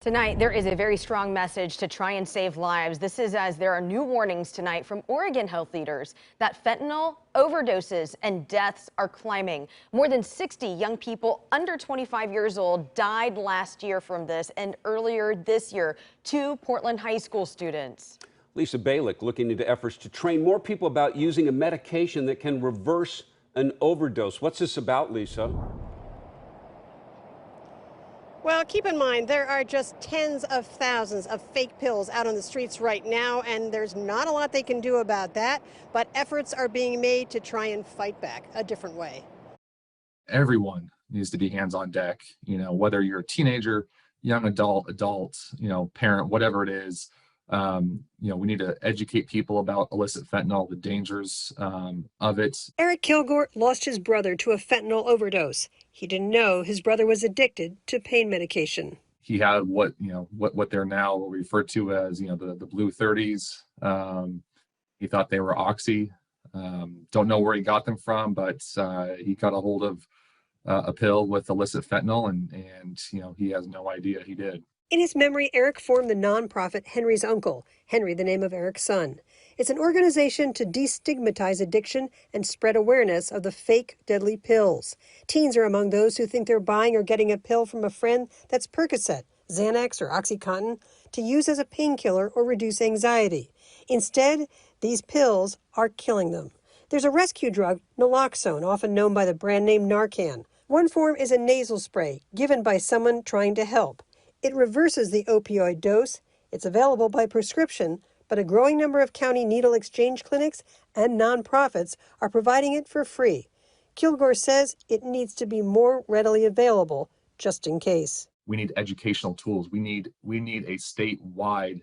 Tonight, there is a very strong message to try and save lives. This is as there are new warnings tonight from Oregon health leaders that fentanyl overdoses and deaths are climbing. More than 60 young people under 25 years old died last year from this, and earlier this year, 2 Portland high school students. Lisa Balick looking into efforts to train more people about using a medication that can reverse an overdose. What's this about, Lisa? Well, keep in mind, there are just tens of thousands of fake pills out on the streets right now, and there's not a lot they can do about that, but efforts are being made to try and fight back a different way. Everyone needs to be hands on deck, whether you're a teenager, young adult, parent, whatever it is. We need to educate people about illicit fentanyl, the dangers of it. Eric Kilgore lost his brother to a fentanyl overdose. He didn't know his brother was addicted to pain medication. He had what they're now referred to as, the blue 30s. He thought they were oxy. Don't know where he got them from, but he got a hold of a pill with illicit fentanyl, and he has no idea he did. In his memory, Eric formed the nonprofit Henry's Uncle, Henry the name of Eric's son. It's an organization to destigmatize addiction and spread awareness of the fake, deadly pills. Teens are among those who think they're buying or getting a pill from a friend that's Percocet, Xanax, or OxyContin to use as a painkiller or reduce anxiety. Instead, these pills are killing them. There's a rescue drug, Naloxone, often known by the brand name Narcan. One form is a nasal spray given by someone trying to help. It reverses the opioid dose. It's available by prescription, but a growing number of county needle exchange clinics and nonprofits are providing it for free. Kilgore says it needs to be more readily available, just in case. We need educational tools. We need a statewide,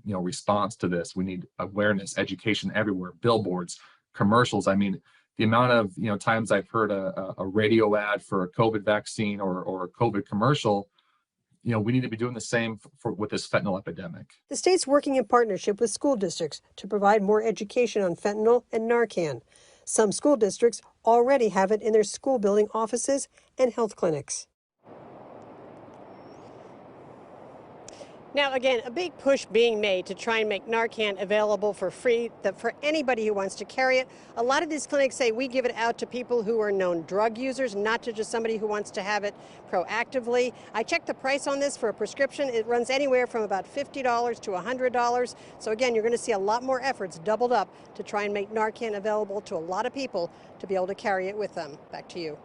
response to this. We need awareness, education everywhere, billboards, commercials. I mean, the amount of times I've heard a radio ad for a COVID vaccine or a COVID commercial. We need to be doing the same with this fentanyl epidemic. The state's working in partnership with school districts to provide more education on fentanyl and Narcan. Some school districts already have it in their school building offices and health clinics. Now, again, a big push being made to try and make Narcan available for free for anybody who wants to carry it. A lot of these clinics say we give it out to people who are known drug users, not to just somebody who wants to have it proactively. I checked the price on this for a prescription. It runs anywhere from about $50 to $100. So again, you're going to see a lot more efforts doubled up to try and make Narcan available to a lot of people to be able to carry it with them. Back to you.